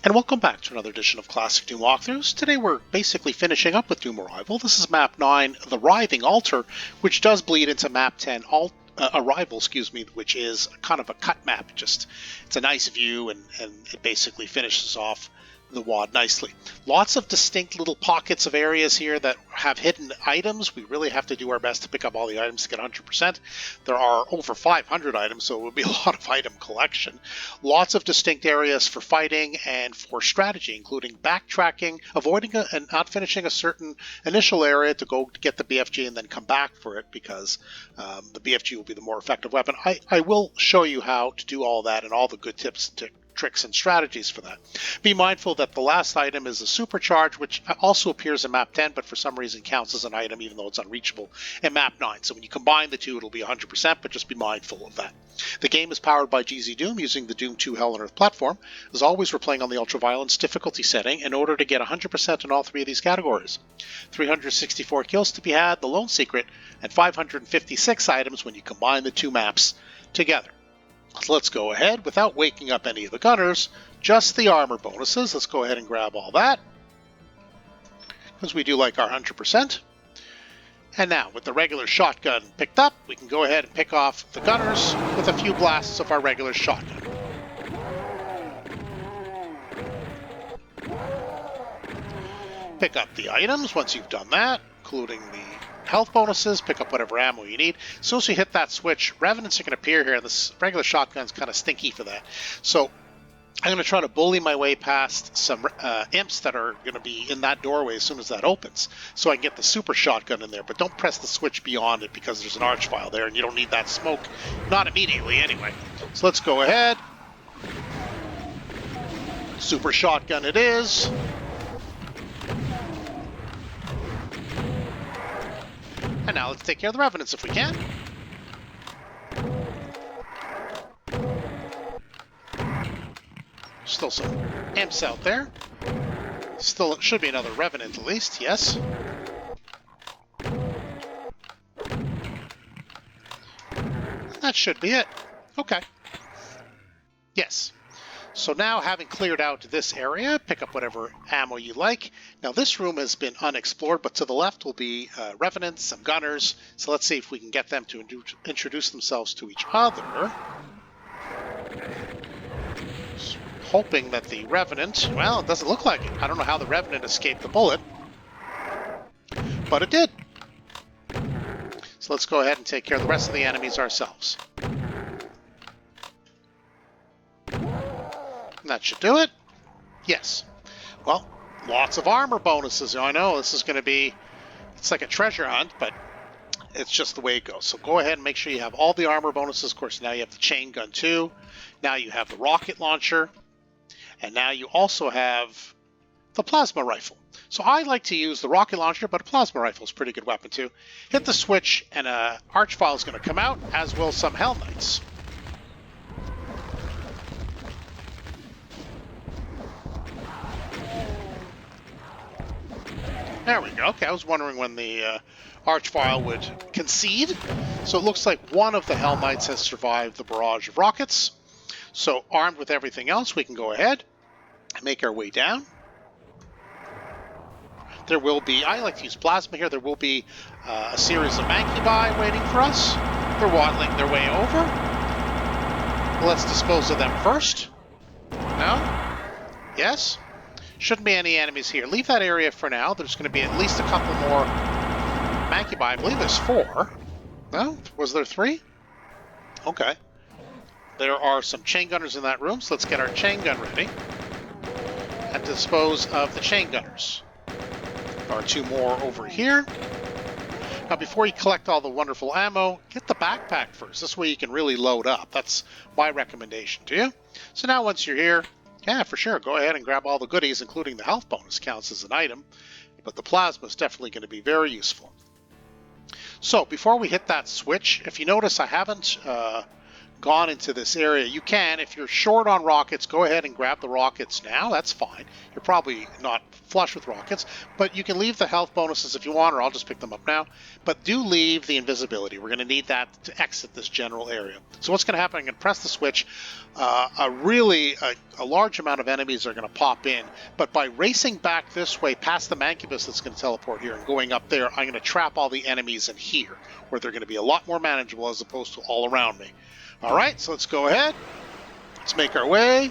And welcome back to another edition of Classic Doom Walkthroughs. Today we're basically finishing up with Doom Arrival. This is Map 9, the Writhing Altar, which does bleed into Map 10, Arrival, which is kind of a cut map. It's a nice view, and it basically finishes off the WAD nicely. Lots of distinct little pockets of areas here that have hidden items. We really have to do our best to pick up all the items to get 100%. There are over 500 items, so it would be a lot of item collection. Lots of distinct areas for fighting and for strategy, including backtracking, avoiding and not finishing a certain initial area to go to get the BFG and then come back for it, because the BFG will be the more effective weapon. I will show you how to do all that and all the good tips and tricks and strategies for that. Be mindful that the last item is a supercharge, which also appears in map 10, but for some reason counts as an item even though it's unreachable in map 9. So when you combine the two, it'll be 100%, but just be mindful of that. The game is powered by GZDoom using the Doom 2 Hell on Earth platform. As always, we're playing on the Ultraviolence difficulty setting in order to get 100% in all three of these categories. 364 kills to be had, the lone secret, and 556 items when you combine the two maps together. So let's go ahead, without waking up any of the gunners, just the armor bonuses. Let's go ahead and grab all that, because we do like our 100%. And now, with the regular shotgun picked up, we can go ahead and pick off the gunners with a few blasts of our regular shotgun. Pick up the items once you've done that, including the health bonuses. Pick up whatever ammo you need. As soon as you hit that switch, revenants are going to appear here, and this regular shotgun's kind of stinky for that. So I'm going to try to bully my way past some imps that are going to be in that doorway as soon as that opens, so I can get the super shotgun in there. But don't press the switch beyond it, because there's an archvile there, and you don't need that smoke. Not immediately, anyway. So let's go ahead. Super shotgun it is. And now let's take care of the revenants if we can. Still some imps out there. Still, it should be another revenant at least, yes. That should be it. Okay. Yes. So now, having cleared out this area, pick up whatever ammo you like. Now this room has been unexplored, but to the left will be revenants, some gunners. So let's see if we can get them to introduce themselves to each other. Hoping that the revenant, well, it doesn't look like it. I don't know how the revenant escaped the bullet, but it did. So let's go ahead and take care of the rest of the enemies ourselves. That should do it. Yes. Well, lots of armor bonuses. I know this is going to be, it's like a treasure hunt, but it's just the way it goes. So go ahead and make sure you have all the armor bonuses. Of course, now you have the chain gun too. Now you have the rocket launcher. And now you also have the plasma rifle. So I like to use the rocket launcher, but a plasma rifle is a pretty good weapon too. Hit the switch and an archvile is going to come out, as will some Hell Knights. There we go. Okay, I was wondering when the archvile would concede. So it looks like one of the Hell Knights has survived the barrage of rockets. So armed with everything else, we can go ahead and make our way down. There will be, I like to use plasma here, there will be a series of Mancubi waiting for us. They're waddling their way over. Let's dispose of them first. No? Yes? Shouldn't be any enemies here. Leave that area for now. There's going to be at least a couple more Mancubi. I believe there's 4. No? Was there 3? Okay. There are some chain gunners in that room, so let's get our chain gun ready and dispose of the chain gunners. There are 2 more over here. Now, before you collect all the wonderful ammo, get the backpack first. This way you can really load up. That's my recommendation to you. So now once you're here, yeah, for sure, go ahead and grab all the goodies, including the health bonus counts as an item, but the plasma is definitely going to be very useful. So before we hit that switch, if you notice, I haven't gone into this area, you can, if you're short on rockets, go ahead and grab the rockets now. That's fine. You're probably not flush with rockets, but you can leave the health bonuses if you want, or I'll just pick them up now. But do leave the invisibility. We're going to need that to exit this general area. So what's going to happen, I'm going to press the switch. A large amount of enemies are going to pop in, but by racing back this way past the Mancubus that's going to teleport here and going up there, I'm going to trap all the enemies in here, where they're going to be a lot more manageable as opposed to all around me. All right, so let's go ahead. Let's make our way.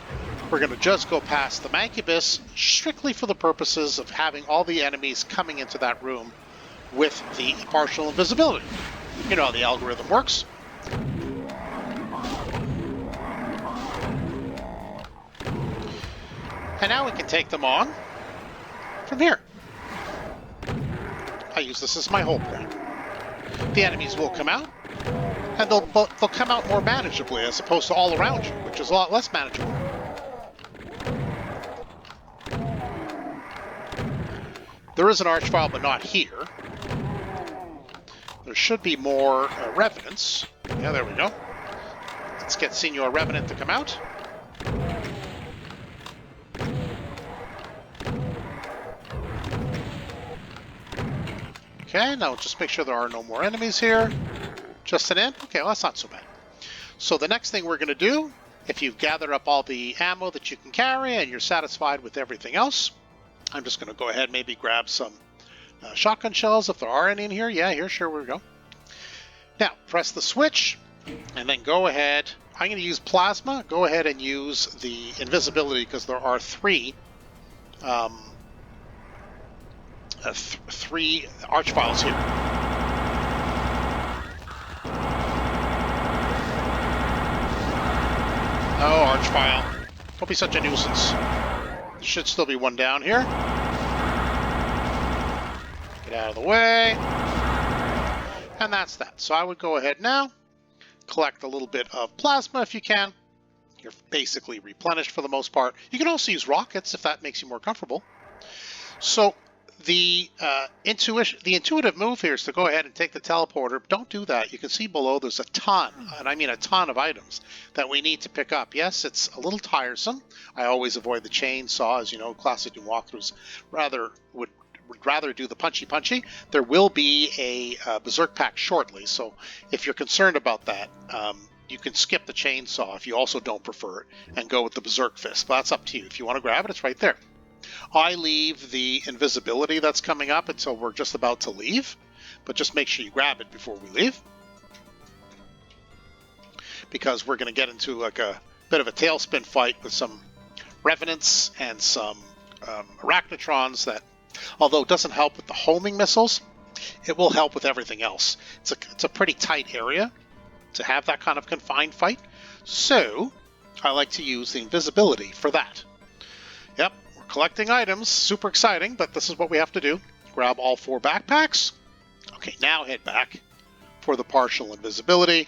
We're going to just go past the Mancubus, strictly for the purposes of having all the enemies coming into that room with the partial invisibility. You know how the algorithm works. And now we can take them on from here. I use this as my whole point. The enemies will come out, and they'll come out more manageably as opposed to all around you, which is a lot less manageable. There is an Archvile, but not here. There should be more Revenants. Yeah, there we go. Let's get Senior Revenant to come out. Okay, now just make sure there are no more enemies here. Just an end? Okay, well, that's not so bad. So the next thing we're going to do, if you've gathered up all the ammo that you can carry and you're satisfied with everything else, I'm just going to go ahead and maybe grab some shotgun shells if there are any in here. Yeah, here, sure, we go. Now, press the switch, and then go ahead. I'm going to use plasma. Go ahead and use the invisibility because there are three Archviles here. Oh, Archvile. Don't be such a nuisance. There should still be one down here. Get out of the way. And that's that. So I would go ahead now, collect a little bit of plasma if you can. You're basically replenished for the most part. You can also use rockets if that makes you more comfortable. So the intuitive move here is to go ahead and take the teleporter. Don't do that. You can see below there's a ton, and I mean a ton of items that we need to pick up. Yes, it's a little tiresome. I always avoid the chainsaw, as you know, classic Doom walkthroughs would rather do the punchy. There will be a Berserk pack shortly, so if you're concerned about that, you can skip the chainsaw if you also don't prefer it and go with the Berserk fist. But that's up to you. If you want to grab it, it's right there. I leave the invisibility that's coming up until we're just about to leave, but just make sure you grab it before we leave, because we're going to get into like a bit of a tailspin fight with some Revenants and some Arachnotrons that, although it doesn't help with the homing missiles, it will help with everything else. It's a pretty tight area to have that kind of confined fight, so I like to use the invisibility for that. Yep. Collecting items, super exciting, but this is what we have to do. Grab all 4 backpacks. Okay, now head back for the partial invisibility.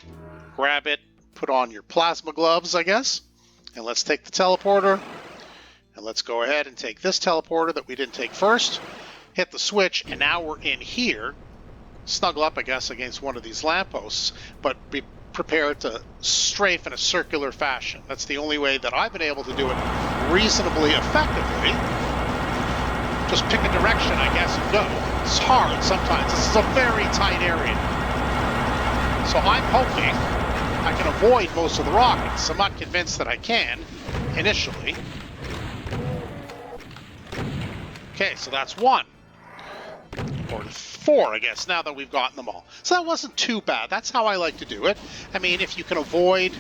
Grab it, put on your plasma gloves, I guess, and let's take the teleporter. And let's go ahead and take this teleporter that we didn't take first. Hit the switch, and now we're in here. Snuggle up, I guess, against one of these lampposts, but be prepared to strafe in a circular fashion. That's the only way that I've been able to do it reasonably effectively. Just pick a direction, I guess, and go. It's hard sometimes. This is a very tight area. So I'm hoping I can avoid most of the rockets. I'm not convinced that I can initially. Okay, so that's 1. Or 4, I guess, now that we've gotten them all. So that wasn't too bad. That's how I like to do it. I mean, if you can avoid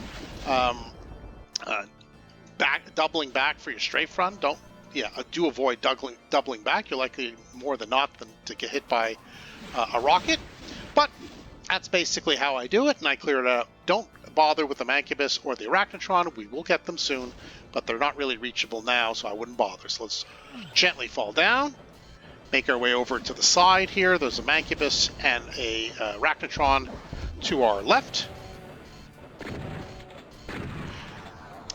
doubling back for your strafe run, do avoid doubling back. You're likely more than not to get hit by a rocket. But that's basically how I do it, and I clear it out. Don't bother with the Mancubus or the Arachnotron. We will get them soon, but they're not really reachable now, so I wouldn't bother. So let's gently fall down. Make our way over to the side here. There's a Mancubus and a Arachnotron to our left.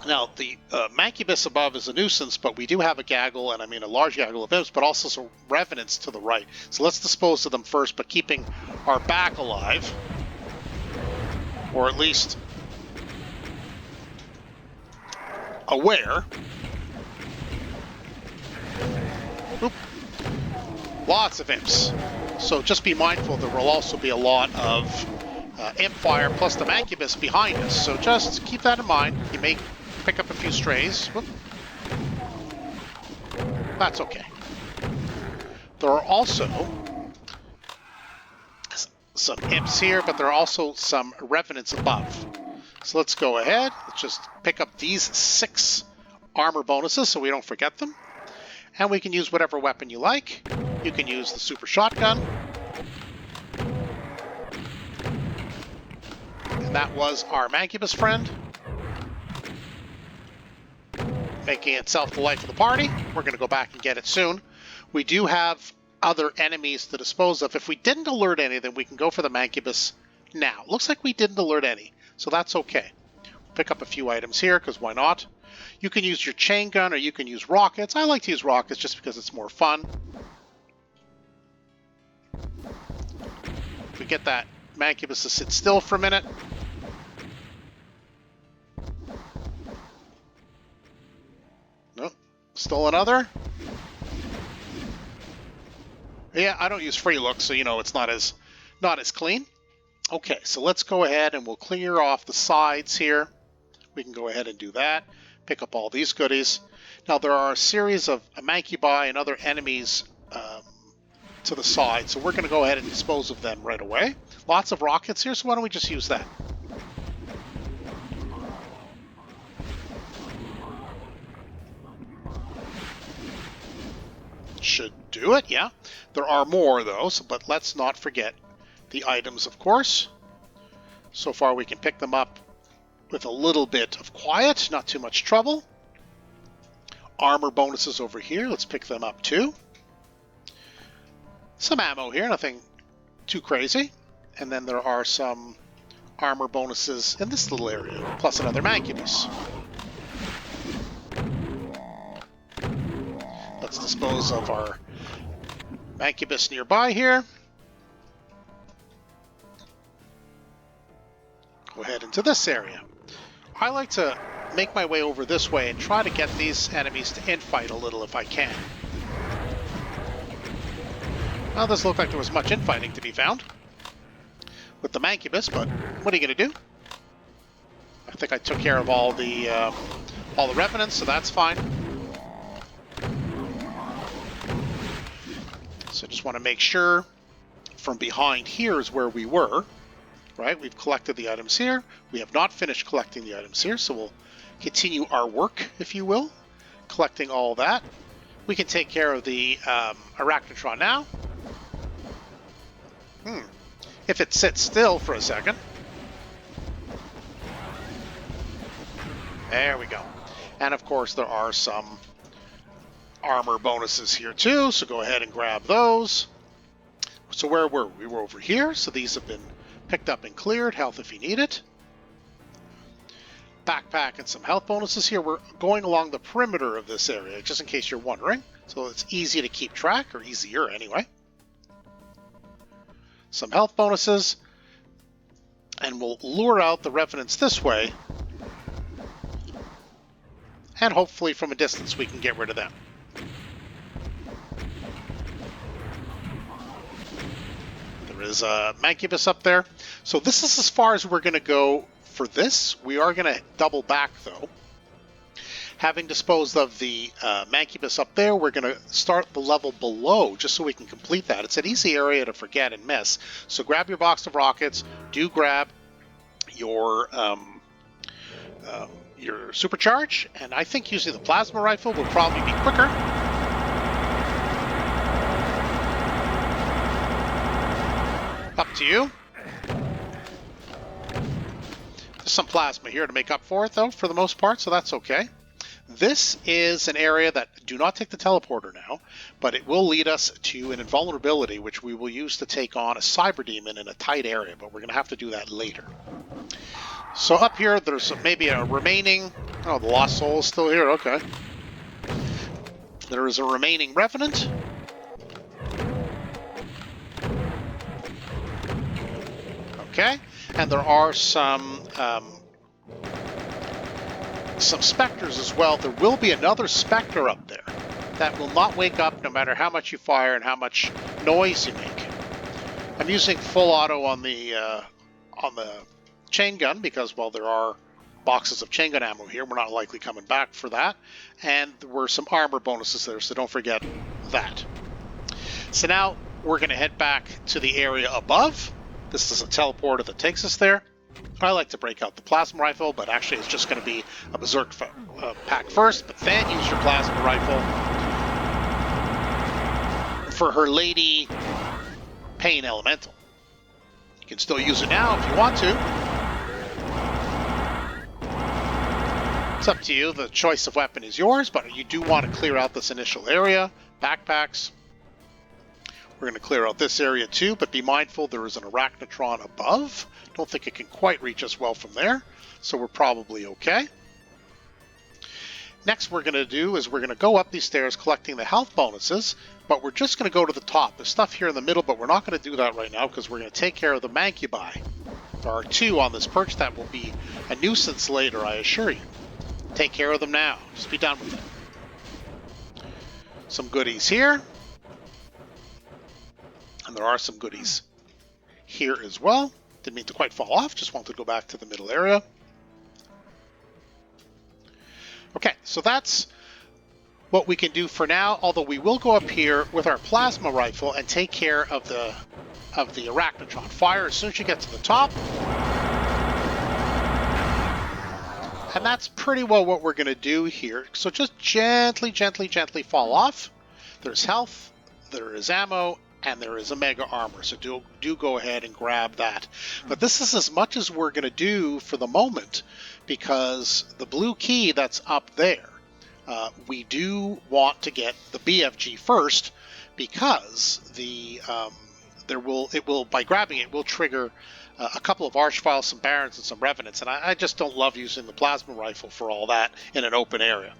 Now, the Mancubus above is a nuisance, but we do have a gaggle, and I mean a large gaggle of imps, but also some Revenants to the right. So let's dispose of them first, but keeping our back alive. Or at least aware. Oop. Lots of imps. So just be mindful there will also be a lot of imp fire plus the Mancubus behind us. So just keep that in mind. You may pick up a few strays. Whoop. That's okay. There are also some imps here, but there are also some revenants above. So let's go ahead. Let's just pick up these 6 armor bonuses so we don't forget them. And we can use whatever weapon you like. You can use the super shotgun. And that was our Mancubus friend, making itself the life of the party. We're going to go back and get it soon. We do have other enemies to dispose of. If we didn't alert any, then we can go for the Mancubus now. Looks like we didn't alert any, so that's okay. Pick up a few items here, because why not? You can use your chain gun, or you can use rockets. I like to use rockets just because it's more fun. We get that Mancubus to sit still for a minute. Nope. Still another. Yeah, I don't use free look, so you know it's not as clean. Okay, so let's go ahead and we'll clear off the sides here. We can go ahead and do that. Pick up all these goodies. Now there are a series of Mancubi and other enemies to the side, so we're going to go ahead and dispose of them right away. Lots of rockets here, so why don't we just use that? Should do it, yeah. There are more, though, but let's not forget the items, of course. So far, we can pick them up with a little bit of quiet, not too much trouble. Armor bonuses over here, let's pick them up, too. Some ammo here, nothing too crazy. And then there are some armor bonuses in this little area, plus another Mancubus. Let's dispose of our Mancubus nearby here. Go ahead into this area. I like to make my way over this way and try to get these enemies to infight a little if I can. Well, doesn't look like there was much infighting to be found with the Mancubus, but what are you going to do? I think I took care of all the revenants, so that's fine. So just want to make sure from behind here is where we were, right? We've collected the items here. We have not finished collecting the items here, so we'll continue our work, if you will, collecting all that. We can take care of the Arachnotron now. If it sits still for a second. There we go. And of course there are some armor bonuses here too, so go ahead and grab those. So where were we? We were over here, so these have been picked up and cleared. Health if you need it. Backpack and some health bonuses here. We're going along the perimeter of this area, just in case you're wondering. So it's easy to keep track, or easier anyway. Some health bonuses. And we'll lure out the revenants this way. And hopefully from a distance we can get rid of them. There is a Mancubus up there. So this is as far as we're going to go for this. We are going to double back though. Having disposed of the Mancubus up there, we're going to start the level below just so we can complete that. It's an easy area to forget and miss. So grab your box of rockets. Do grab your supercharge. And I think using the plasma rifle will probably be quicker. Up to you. There's some plasma here to make up for it, though, for the most part, so that's okay. This is an area that do not take the teleporter now, but it will lead us to an invulnerability, which we will use to take on a cyber demon in a tight area, but we're going to have to do that later. So up here, there's maybe a remaining... Oh, the Lost Soul is still here, okay. There is a remaining Revenant. Okay, and there are some some specters as well. There will be another specter up there that will not wake up no matter how much you fire and how much noise you make. I'm using full auto on the chain gun because, well, there are boxes of chain gun ammo here. We're not likely coming back for that. And there were some armor bonuses there, so don't forget that. So now we're going to head back to the area above. This is a teleporter that takes us there. I like to break out the plasma rifle, but actually it's just going to be a berserk pack first, but then use your plasma rifle for her lady Pain Elemental. You can still use it now if you want to. It's up to you. The choice of weapon is yours, but you do want to clear out this initial area. Backpacks. We're going to clear out this area too, but be mindful there is an Arachnotron above. Don't think it can quite reach us well from there, so we're probably okay. Next we're going to do is we're going to go up these stairs collecting the health bonuses, but we're just going to go to the top. There's stuff here in the middle, but we're not going to do that right now because we're going to take care of the Mancubi. There are 2 on this perch that will be a nuisance later, I assure you. Take care of them now. Just be done with it. Some goodies here. And there are some goodies here as well. Didn't mean to quite fall off, just wanted to go back to the middle area. Okay, so that's what we can do for now, although we will go up here with our plasma rifle and take care of the Arachnotron. Fire as soon as you get to the top. And that's pretty well what we're going to do here. So just gently, gently, gently fall off. There's health, there is ammo, and there is a mega armor, so do go ahead and grab that. But this is as much as we're going to do for the moment, because the blue key that's up there, we do want to get the BFG first, because by grabbing it will trigger a couple of Archviles, some Barons, and some Revenants, and I just don't love using the plasma rifle for all that in an open area.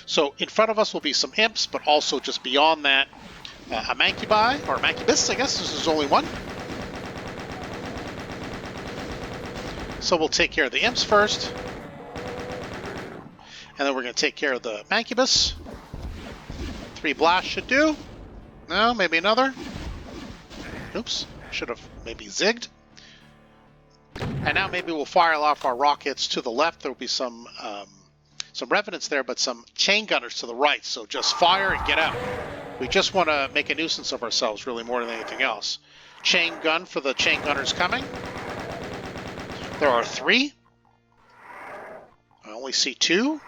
So in front of us will be some Imps, but also just beyond that, a Mancubi, or a Mancubus, I guess, there's only one. So we'll take care of the Imps first. And then we're going to take care of the Mancubus. 3 blasts should do. No, maybe another. Oops, should have maybe zigged. And now maybe we'll fire off our rockets to the left. There will be some Revenants there, but some chain gunners to the right. So just fire and get out. We just want to make a nuisance of ourselves, really, more than anything else. Chain gun for the chain gunners coming. There are 3. I only see 2.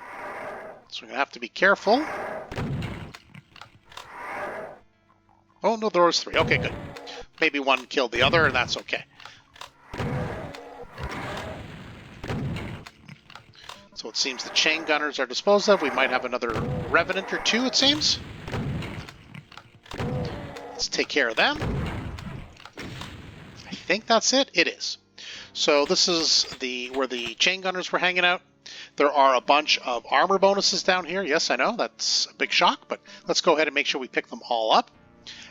So we're going to have to be careful. Oh, no, there was 3. Okay, good. Maybe one killed the other, and that's okay. So it seems the chain gunners are disposed of. We might have another Revenant or 2, it seems. Let's take care of them. I think that's it. It is. So this is where the chain gunners were hanging out. There are a bunch of armor bonuses down here. Yes, I know, that's a big shock, but let's go ahead and make sure we pick them all up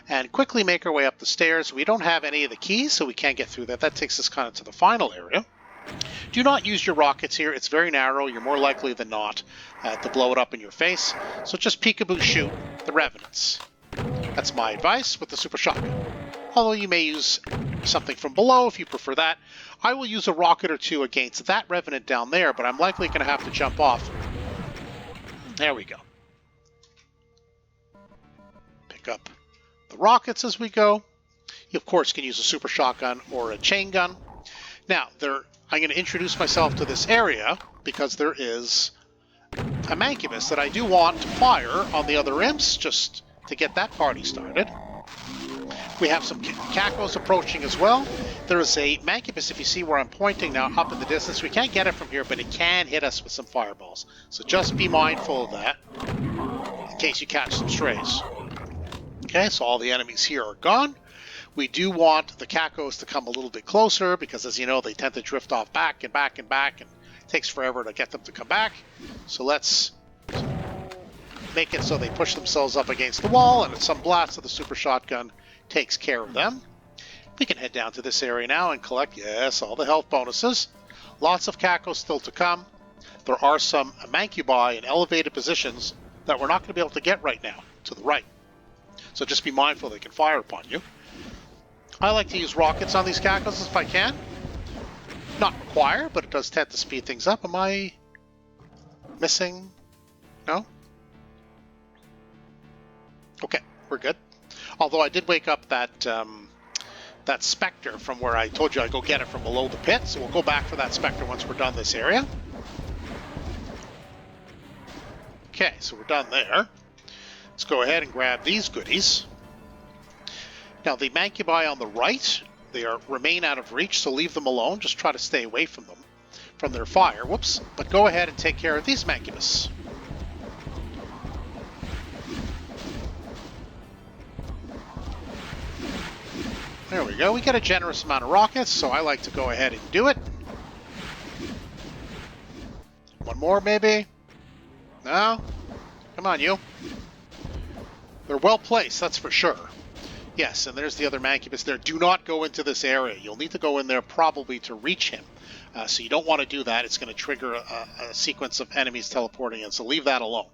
and quickly make our way up the stairs. We don't have any of the keys, so we can't get through that. That takes us kind of to the final area. Do not use your rockets here. It's very narrow. You're more likely than not to blow it up in your face. So just peekaboo shoot the Revenants. That's my advice with the super shotgun. Although you may use something from below if you prefer that. I will use a rocket or 2 against that Revenant down there, but I'm likely going to have to jump off. There we go. Pick up the rockets as we go. You, of course, can use a super shotgun or a chain gun. Now, I'm going to introduce myself to this area because there is a Mancubus that I do want to fire on the other Imps, just to get that party started. We have some Cacos approaching as well. There is a Mancubus, if you see where I'm pointing now, up in the distance. We can't get it from here, but it can hit us with some fireballs. So just be mindful of that, in case you catch some strays. Okay, so all the enemies here are gone. We do want the Cacos to come a little bit closer, because as you know, they tend to drift off back and back and back, and it takes forever to get them to come back. So let's make it so they push themselves up against the wall, and some blast of the super shotgun takes care of them. We can head down to this area now and collect, yes, all the health bonuses. Lots of Cacos still to come. there are some Mancubi in elevated positions that we're not going to be able to get right now, to the right. So just be mindful they can fire upon you. I like to use rockets on these cactuses if I can. Not required, but it does tend to speed things up. Am I missing? No? Okay, we're good. Although I did wake up that that Spectre from where I told you I'd go get it from below the pit, so we'll go back for that Spectre once we're done this area. Okay, so we're done there. Let's go ahead and grab these goodies. Now the Mancubi on the right, they remain out of reach, so leave them alone. Just try to stay away from them, from their fire. Whoops. But go ahead and take care of these Mancubus. There we go. We get a generous amount of rockets, so I like to go ahead and do it. One more, maybe? No? Come on, you. They're well placed, that's for sure. Yes, and there's the other Mancubus there. Do not go into this area. You'll need to go in there probably to reach him. So you don't want to do that. It's going to trigger a sequence of enemies teleporting in, so leave that alone.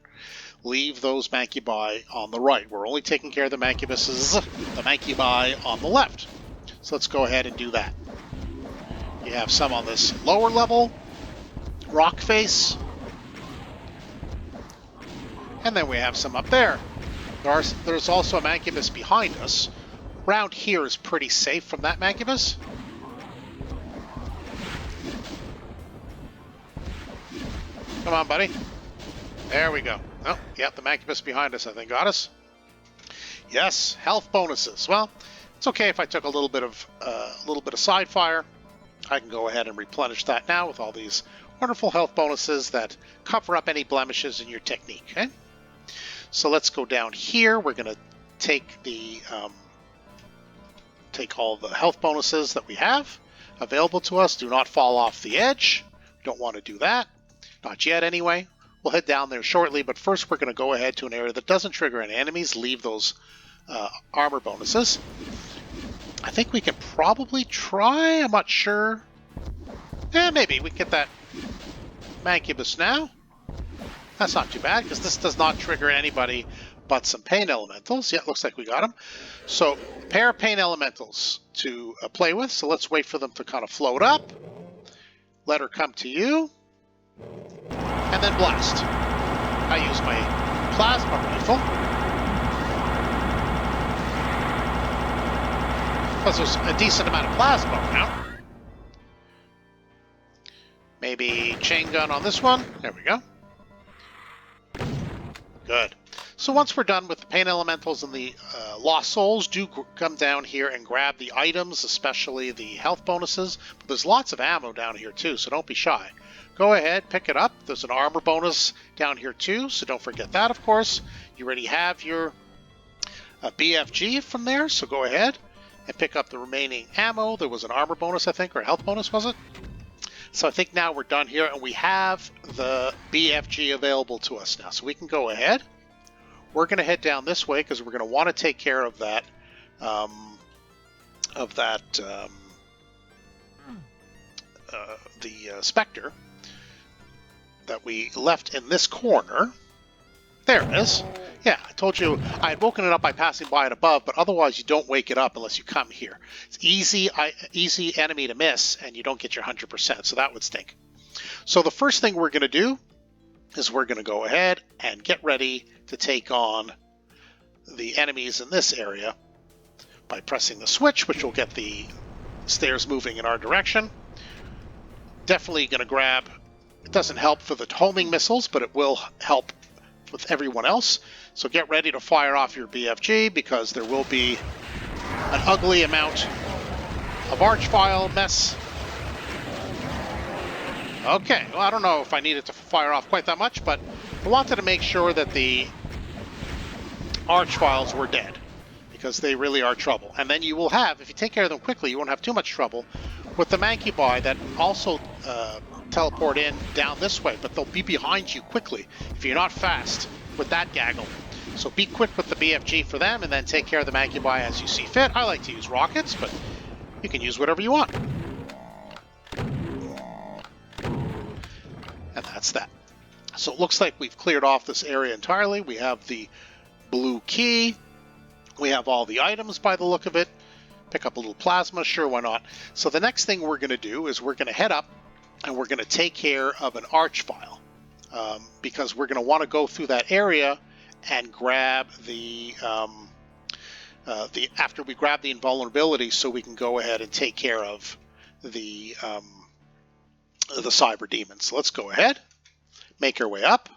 Leave those Mancubi on the right. We're only taking care of the Mancubuses, the Mancubi on the left. So let's go ahead and do that. You have some on this lower level, rock face, and then we have some up there. There's also a Mancubus behind us. Round here is pretty safe from that Mancubus. Come on, buddy. There we go. Oh, yeah, the Mancubus behind us, I think, got us. Yes, health bonuses. Well, it's okay if I took a little bit of side fire. I can go ahead and replenish that now with all these wonderful health bonuses that cover up any blemishes in your technique. Okay? So let's go down here. We're going to take all the health bonuses that we have available to us. Do not fall off the edge. Don't want to do that. Not yet, anyway. We'll head down there shortly, but first we're going to go ahead to an area that doesn't trigger any enemies. Leave those armor bonuses. I think we can probably try. I'm not sure. Maybe we can get that Mancubus now. That's not too bad, because this does not trigger anybody but some pain elementals. Yeah, it looks like we got them. So, a pair of pain elementals to play with. So let's wait for them to kind of float up. Let her come to you. And then blast. I use my plasma rifle. Plus there's a decent amount of plasma now. Maybe chain gun on this one. There we go. Good. So once we're done with the pain elementals and the lost souls, do come down here and grab the items, especially the health bonuses. But there's lots of ammo down here too, so don't be shy. Go ahead, pick it up. There's an armor bonus down here too, so don't forget that, of course. You already have your BFG from there, so go ahead and pick up the remaining ammo. There was an armor bonus, I think, or a health bonus, was it? So I think now we're done here, and we have the BFG available to us now. So we can go ahead. We're going to head down this way because we're going to want to take care of that, Spectre that we left in this corner. There it is. Yeah, I told you I had woken it up by passing by it above, but otherwise you don't wake it up unless you come here. It's easy enemy to miss, and you don't get your 100%, so that would stink. So the first thing we're going to do is we're going to go ahead and get ready to take on the enemies in this area by pressing the switch, which will get the stairs moving in our direction. Definitely going to grab, it doesn't help for the homing missiles, but it will help with everyone else. So get ready to fire off your BFG, because there will be an ugly amount of archvile mess. Okay, well, I don't know if I needed to fire off quite that much, but I wanted to make sure that the archviles were dead, because they really are trouble. And then you will have, if you take care of them quickly, you won't have too much trouble with the Mancubi that also teleport in down this way, but they'll be behind you quickly if you're not fast with that gaggle. So be quick with the BFG for them, and then take care of the Mancubi as you see fit. I like to use rockets, but you can use whatever you want. And that's that. So it looks like we've cleared off this area entirely. We have the blue key. We have all the items by the look of it. Pick up a little plasma, sure, why not? So the next thing we're going to do is we're going to head up and we're going to take care of an arch file. Because we're going to want to go through that area and grab after we grab the invulnerability, so we can go ahead and take care of the cyber demons. So let's go ahead, make our way up.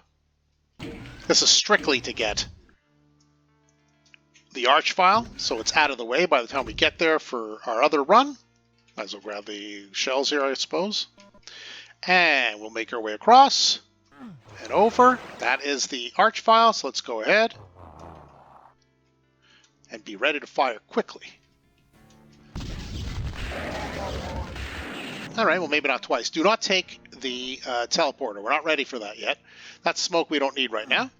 This is strictly to get the arch file, so it's out of the way by the time we get there for our other run. Might as well grab the shells here, I suppose. And we'll make our way across and over. That is the arch file, so let's go ahead and be ready to fire quickly. Alright, well, maybe not twice. Do not take the teleporter. We're not ready for that yet. That's smoke we don't need right now.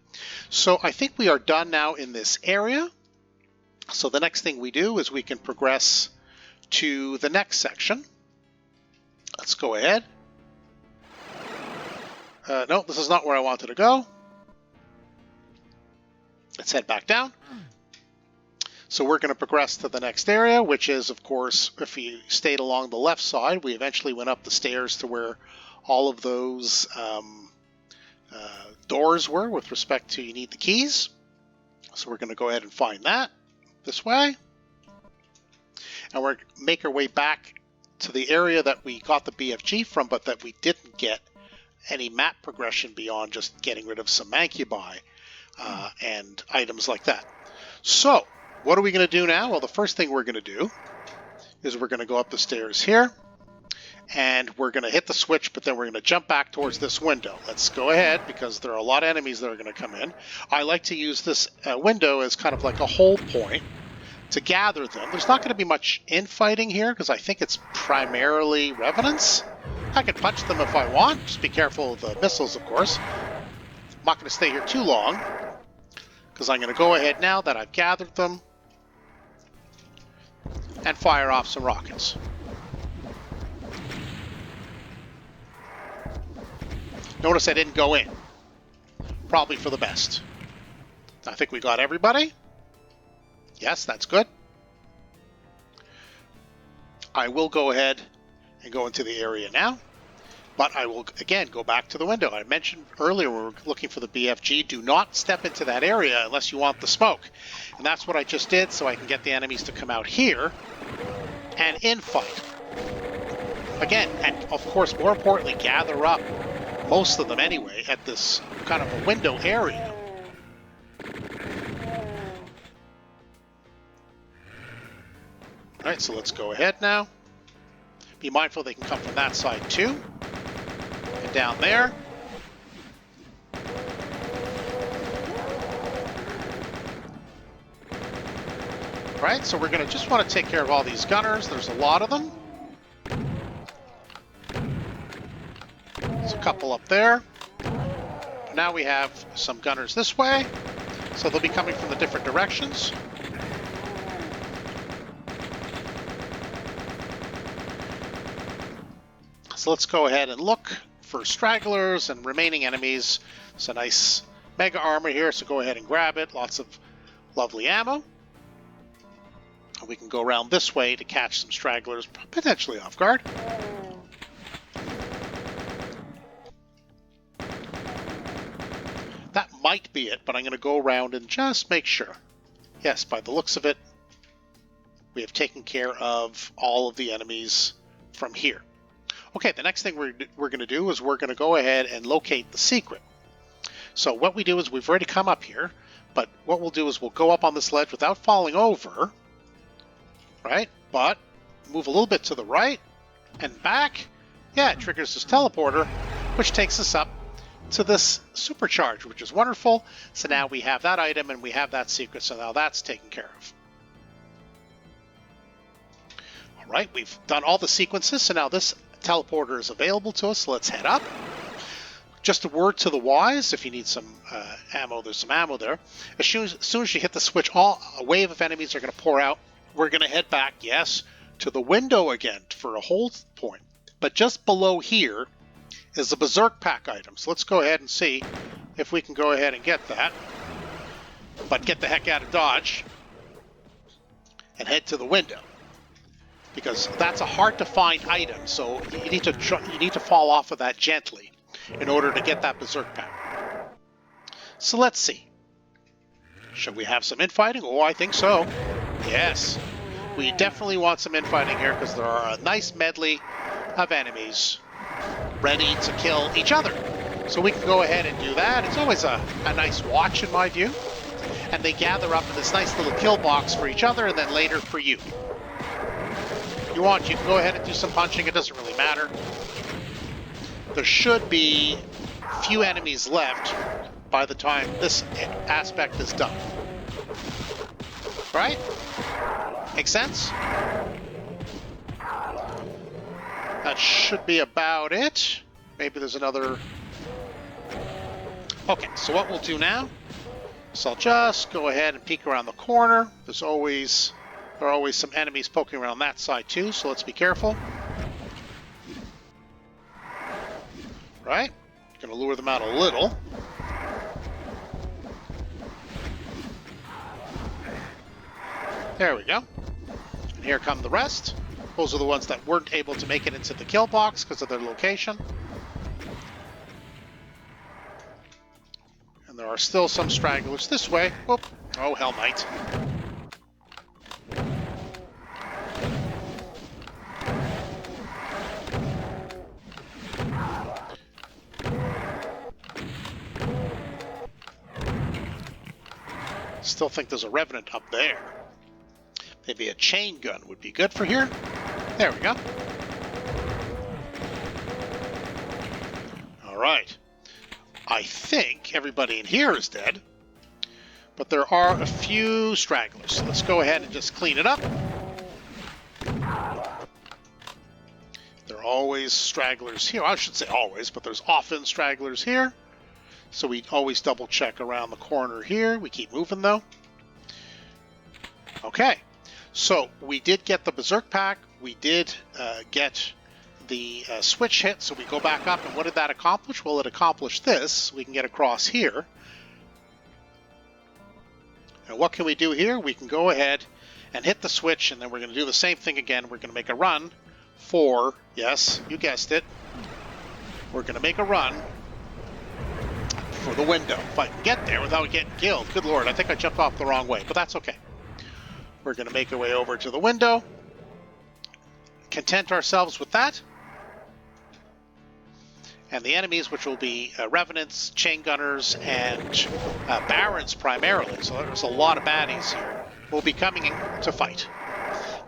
So I think we are done now in this area. So the next thing we do is we can progress to the next section. Let's go ahead. No, this is not where I wanted to go. Let's head back down. So we're going to progress to the next area, which is, of course, if you stayed along the left side, we eventually went up the stairs to where all of those doors were with respect to you need the keys. So we're going to go ahead and find that this way. And we're going to make our way back to the area that we got the BFG from, but that we didn't get any map progression beyond just getting rid of some Mancubi and items like that. So what are we going to do now? Well, the first thing we're going to do is we're going to go up the stairs here, and we're going to hit the switch, but then we're going to jump back towards this window. Let's go ahead, because there are a lot of enemies that are going to come in. I like to use this window as kind of like a hold point to gather them. There's not going to be much infighting here, because I think it's primarily Revenants. I can punch them if I want. Just be careful of the missiles, of course. I'm not going to stay here too long, because I'm going to go ahead now that I've gathered them and fire off some rockets. Notice I didn't go in. Probably for the best. I think we got everybody. Yes, that's good. I will go ahead and go into the area now. But I will, again, go back to the window. I mentioned earlier we were looking for the BFG. Do not step into that area unless you want the smoke. And that's what I just did, so I can get the enemies to come out here and infight. Again, and of course, more importantly, gather up, most of them anyway, at this kind of a window area. Alright, so let's go ahead now. Be mindful they can come from that side too. And down there. Right, so we're going to just want to take care of all these gunners. There's a lot of them. There's a couple up there. Now we have some gunners this way. So they'll be coming from the different directions. So let's go ahead and look for stragglers and remaining enemies. It's a nice mega armor here, so go ahead and grab it. Lots of lovely ammo. We can go around this way to catch some stragglers, potentially off guard. That might be it, but I'm going to go around and just make sure. Yes, by the looks of it, we have taken care of all of the enemies from here. Okay, the next thing we're going to do is we're going to go ahead and locate the secret. So what we do is we've already come up here, but what we'll do is we'll go up on this ledge without falling over, right? But move a little bit to the right and back. Yeah, it triggers this teleporter, which takes us up to this supercharge, which is wonderful. So now we have that item and we have that secret, so now that's taken care of. All right, we've done all the sequences, so now this teleporter is available to us. Let's head up. Just a word to the wise, if you need some ammo, there's some ammo there. As soon as you hit the switch, a wave of enemies are going to pour out. We're going to head back, yes, to the window again for a hold point. But just below here is the Berserk Pack item. So let's go ahead and see if we can go ahead and get that. But get the heck out of Dodge and head to the window, because that's a hard to find item. So you need to fall off of that gently in order to get that Berserk Pack. So let's see. Should we have some infighting? Oh, I think so. Yes. We definitely want some infighting here because there are a nice medley of enemies ready to kill each other. So we can go ahead and do that. It's always a nice watch in my view. And they gather up in this nice little kill box for each other and then later for you. If you want, you can go ahead and do some punching. It doesn't really matter. There should be few enemies left by the time this aspect is done. Right? Make sense? That should be about it. Maybe there's another... Okay, so what we'll do now is I'll just go ahead and peek around the corner. There are always some enemies poking around that side too, so let's be careful. Right? Gonna lure them out a little. There we go. And here come the rest. Those are the ones that weren't able to make it into the kill box because of their location. And there are still some stragglers this way. Whoop. Oh, Hell Knight. Still think there's a Revenant up there. Maybe a chain gun would be good for here. There we go. Alright. I think everybody in here is dead. But there are a few stragglers. So let's go ahead and just clean it up. There are always stragglers here. I should say always, but there's often stragglers here. So we always double check around the corner here. We keep moving though. Okay. So we did get the Berserk Pack, we did get the switch hit, so we go back up, and what did that accomplish? Well, it accomplished this. We can get across here. And what can we do here? We can go ahead and hit the switch, and then we're going to do the same thing again. We're going to make a run for, yes, you guessed it, we're going to make a run for the window. If I can get there without getting killed. Good lord, I think I jumped off the wrong way, but that's okay. We're going to make our way over to the window, content ourselves with that, and the enemies, which will be Revenants, Chain Gunners, and Barons primarily, so there's a lot of baddies here, will be coming in to fight.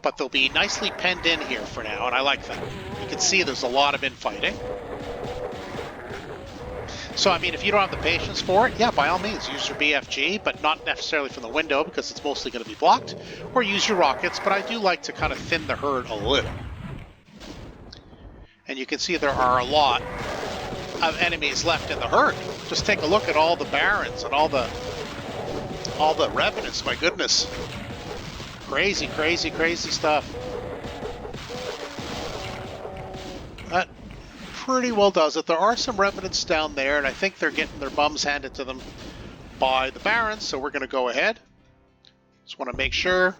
But they'll be nicely penned in here for now, and I like that. You can see there's a lot of infighting. So, I mean, if you don't have the patience for it, yeah, by all means, use your BFG, but not necessarily from the window because it's mostly going to be blocked, or use your rockets, but I do like to kind of thin the herd a little. And you can see there are a lot of enemies left in the herd. Just take a look at all the Barons and all the Revenants, my goodness. Crazy, crazy, crazy stuff. That pretty well does it. There are some Revenants down there, and I think they're getting their bums handed to them by the Barons, so we're going to go ahead. Just want to make sure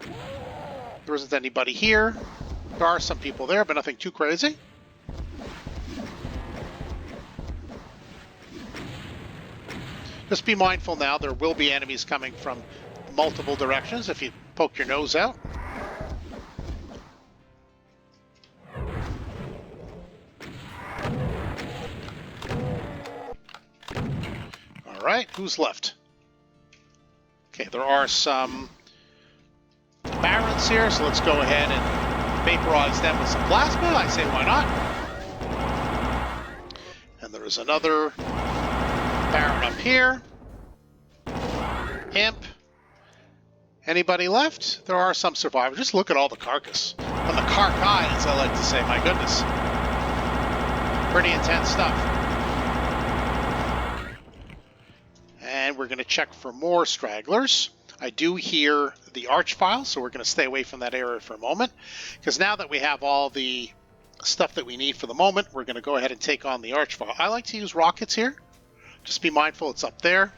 there isn't anybody here. There are some people there, but nothing too crazy. Just be mindful now, there will be enemies coming from multiple directions if you poke your nose out. Alright, who's left? Okay, there are some Barons here, so let's go ahead and vaporize them with some plasma. I say why not? And there is another Baron up here. Imp. Anybody left? There are some survivors. Just look at all the carcass. And the carcass, as I like to say. My goodness. Pretty intense stuff. And we're going to check for more stragglers. I do hear the Archvile, so we're going to stay away from that area for a moment. Because now that we have all the stuff that we need for the moment. We're going to go ahead and take on the Archvile. I like to use rockets here. Just be mindful it's up there.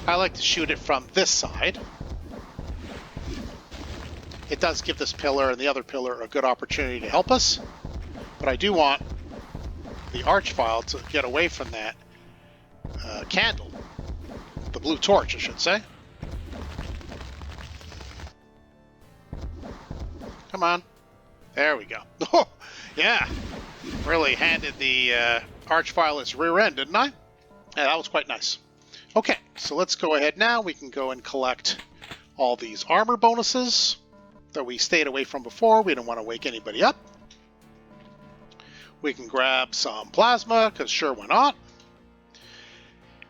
I like to shoot it from this side. It does give this pillar and the other pillar a good opportunity to help us. But I do want the Archvile to get away from that candle. The blue torch, I should say. Come on. There we go. Oh, yeah. Really handed the Archvile its rear end, didn't I? Yeah, that was quite nice. Okay, so let's go ahead now. We can go and collect all these armor bonuses that we stayed away from before. We don't want to wake anybody up. We can grab some plasma, because sure, why not?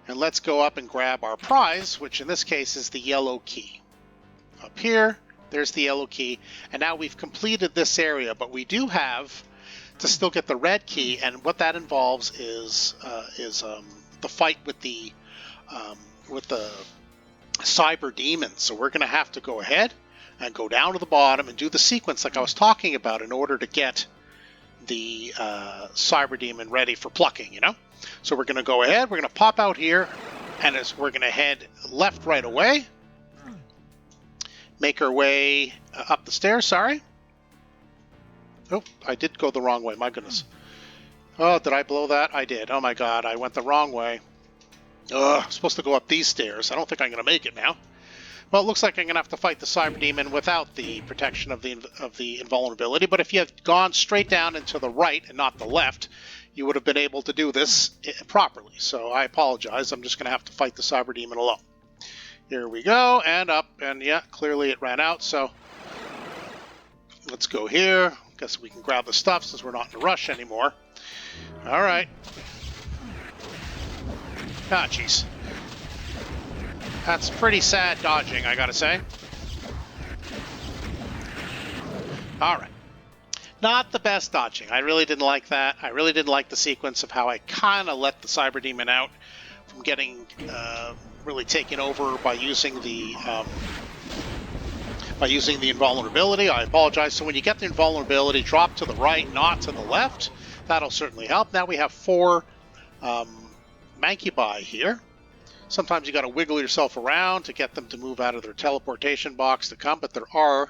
And let's go up and grab our prize, which in this case is the yellow key. Up here, there's the yellow key. And now we've completed this area, but we do have to still get the red key. And what that involves is the fight with the cyber demons. So we're going to have to go ahead and go down to the bottom and do the sequence like I was talking about in order to get the cyber demon ready for plucking, you know? So we're going to go ahead, we're going to pop out here, and we're going to head left right away. Make our way up the stairs, sorry. Oh, I did go the wrong way, my goodness. Oh, did I blow that? I did. Oh my god, I went the wrong way. I'm supposed to go up these stairs. I don't think I'm going to make it now. Well, it looks like I'm going to have to fight the cyber demon without the protection of the invulnerability. But if you had gone straight down and to the right and not the left, you would have been able to do this properly. So I apologize. I'm just going to have to fight the cyber demon alone. Here we go, and up, and yeah, clearly it ran out. So let's go here. Guess we can grab the stuff since we're not in a rush anymore. All right. Ah, jeez. That's pretty sad dodging, I gotta say. Alright. Not the best dodging. I really didn't like that. I really didn't like the sequence of how I kind of let the cyber demon out from getting really taken over by using the invulnerability. I apologize. So when you get the invulnerability, drop to the right, not to the left. That'll certainly help. Now we have 4 Mancubi here. Sometimes you got to wiggle yourself around to get them to move out of their teleportation box to come, but there are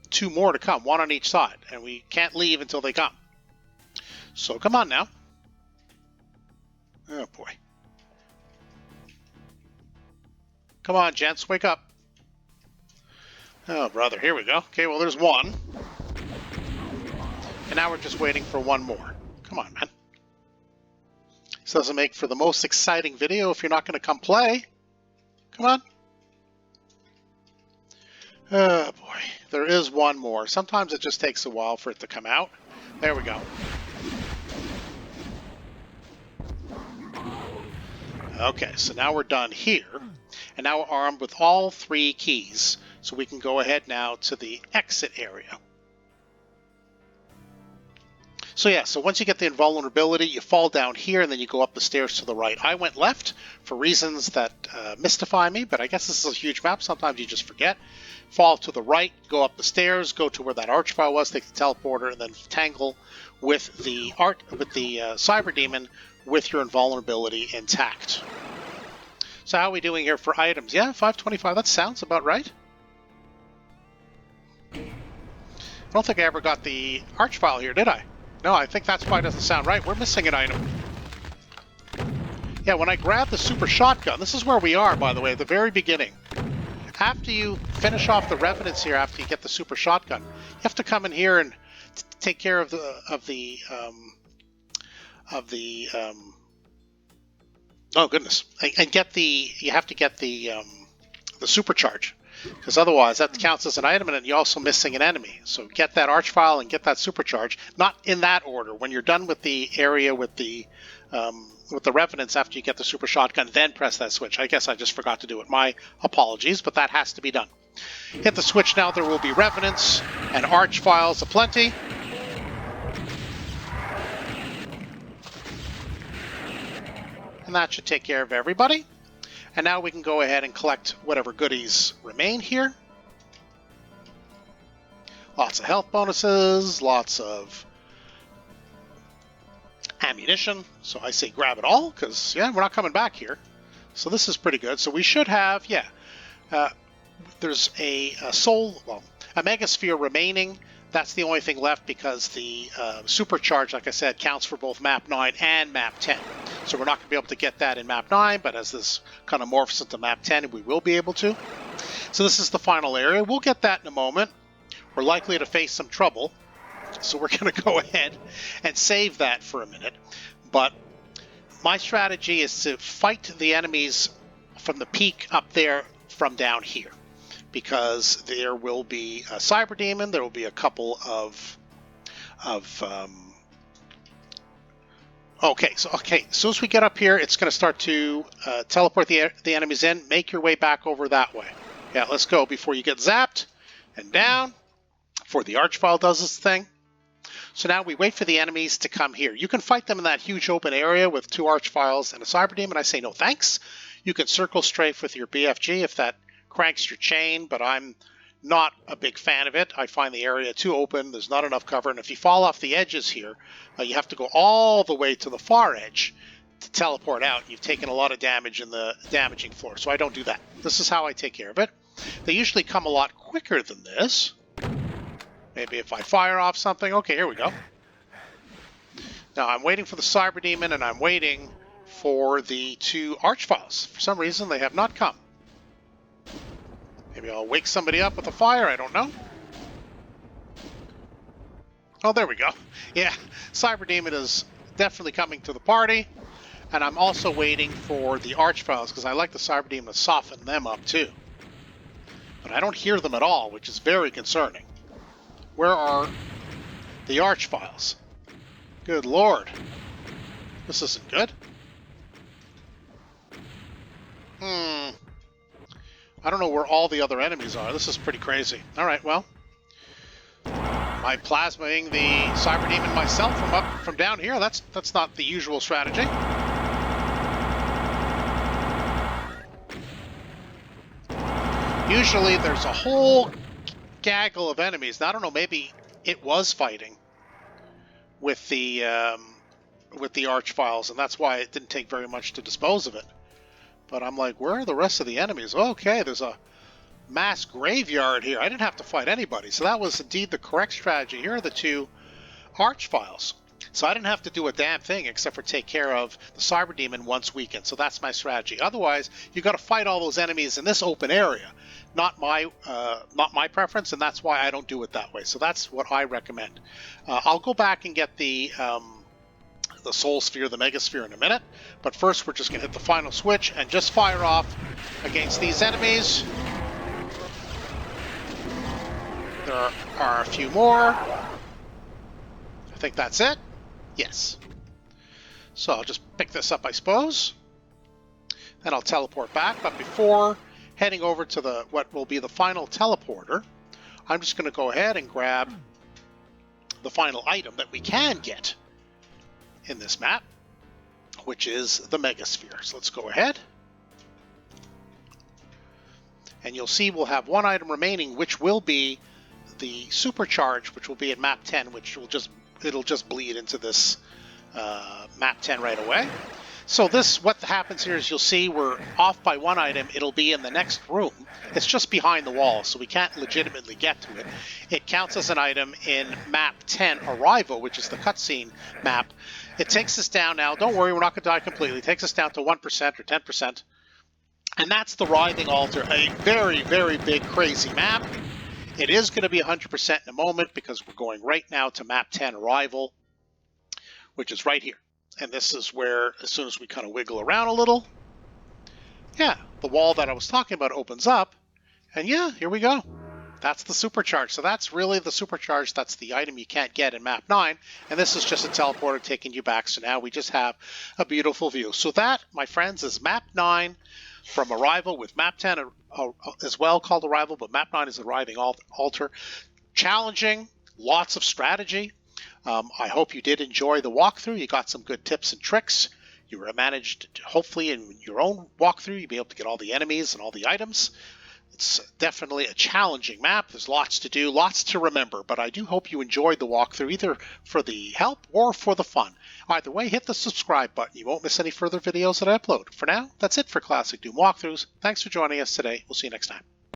2 more to come, 1 on each side, and we can't leave until they come. So come on now. Oh boy. Come on, gents, wake up. Oh, brother, here we go. Okay, well, there's 1. And now we're just waiting for 1 more. Come on, man. This doesn't make for the most exciting video if you're not going to come play. Come on. Oh, boy. There is 1 more. Sometimes it just takes a while for it to come out. There we go. Okay, so now we're done here. And now we're armed with all 3 keys. So we can go ahead now to the exit area. So yeah, so once you get the invulnerability, you fall down here and then you go up the stairs to the right. I went left for reasons that mystify me, but I guess this is a huge map. Sometimes you just forget. Fall to the right, go up the stairs, go to where that Archvile was, take the teleporter, and then tangle with the cyber demon with your invulnerability intact. So how are we doing here for items? Yeah, 525. That sounds about right. I don't think I ever got the Archvile here, did I? No, I think that's why it doesn't sound right. We're missing an item. Yeah, when I grab the super shotgun, this is where we are, by the way, at the very beginning. After you finish off the revenants here, after you get the super shotgun, you have to come in here and take care of the oh goodness, and get you have to get the supercharge. Because otherwise that counts as an item and then you're also missing an enemy. So get that Archvile and get that supercharge. Not in that order. When you're done with the area with the revenants after you get the super shotgun, then press that switch. I guess I just forgot to do it. My apologies, but that has to be done. Hit the switch now. There will be revenants and Archviles aplenty. And that should take care of everybody. And now we can go ahead and collect whatever goodies remain here. Lots of health bonuses, lots of ammunition. So I say grab it all, because, yeah, we're not coming back here. So this is pretty good. So we should have, yeah, there's a soul, well, a megasphere remaining. That's the only thing left because the supercharge, like I said, counts for both map 9 and map 10. So we're not going to be able to get that in map 9, but as this kind of morphs into map 10, we will be able to. So this is the final area. We'll get that in a moment. We're likely to face some trouble. So we're going to go ahead and save that for a minute. But my strategy is to fight the enemies from the peak up there from down here, because there will be a cyber demon. There will be a couple of okay. So as soon as we get up here, it's going to start to teleport the enemies in. Make your way back over that way. Yeah, let's go before you get zapped and down. Before the Archvile does its thing. So now we wait for the enemies to come here. You can fight them in that huge open area with 2 Archviles and a Cyber Demon. I say no thanks. You can circle strafe with your BFG if that cranks your chain, but I'm not a big fan of it. I find the area too open. There's not enough cover, and if you fall off the edges here, you have to go all the way to the far edge to teleport out. You've taken a lot of damage in the damaging floor, so I don't do that. This is how I take care of it. They usually come a lot quicker than this. Maybe if I fire off something. Okay, here we go. Now I'm waiting for the Cyber Demon, and I'm waiting for the 2 Archviles. For some reason, they have not come. Maybe I'll wake somebody up with a fire. I don't know. Oh, there we go. Yeah, Cyber Demon is definitely coming to the party. And I'm also waiting for the Archviles, because I like the Cyber Demon to soften them up too. But I don't hear them at all, which is very concerning. Where are the Archviles? Good Lord. This isn't good. I don't know where all the other enemies are. This is pretty crazy. Alright, well. Am I plasmaing the Cyber Demon myself from down here? That's not the usual strategy. Usually there's a whole gaggle of enemies. Now, I don't know, maybe it was fighting with the Archviles, and that's why it didn't take very much to dispose of it. But I'm like, where are the rest of the enemies? Okay, there's a mass graveyard here. I didn't have to fight anybody, so that was indeed the correct strategy. Here are the 2 Archviles. So I didn't have to do a damn thing except for take care of the Cyber Demon once weakened. So that's my strategy. Otherwise, you got to fight all those enemies in this open area. Not my preference, and that's why I don't do it that way. So that's what I recommend. I'll go back and get the Soul Sphere, the Megasphere in a minute. But first, we're just going to hit the final switch and just fire off against these enemies. There are a few more. I think that's it. Yes. So I'll just pick this up, I suppose. Then I'll teleport back. But before heading over to what will be the final teleporter, I'm just going to go ahead and grab the final item that we can get in this map, which is the Megasphere. So let's go ahead. And you'll see we'll have one item remaining, which will be the Supercharge, which will be at map 10, which will it'll just bleed into this map 10 right away. So what happens here is you'll see we're off by one item. It'll be in the next room. It's just behind the wall, so we can't legitimately get to it. It counts as an item in map 10 Arrival, which is the cutscene map. It takes us down now. Don't worry, we're not going to die completely. It takes us down to 1% or 10%. And that's the Writhing Altar, a very, very big, crazy map. It is going to be 100% in a moment because we're going right now to map 10 Arrival, which is right here. And this is where, as soon as we kind of wiggle around a little, yeah, the wall that I was talking about opens up. And yeah, here we go. That's the Supercharge. So that's really the Supercharge. That's the item you can't get in map 9. And this is just a teleporter taking you back. So now we just have a beautiful view. So that, my friends, is map 9 from Arrival, with map 10 as well called Arrival, but map 9 is the Writhing Altar. Challenging, lots of strategy. I hope you did enjoy the walkthrough. You got some good tips and tricks. You were managed, hopefully, in your own walkthrough, you'll be able to get all the enemies and all the items. It's definitely a challenging map. There's lots to do, lots to remember, but I do hope you enjoyed the walkthrough either for the help or for the fun. Either way, hit the subscribe button. You won't miss any further videos that I upload. For now, that's it for Classic Doom Walkthroughs. Thanks for joining us today. We'll see you next time.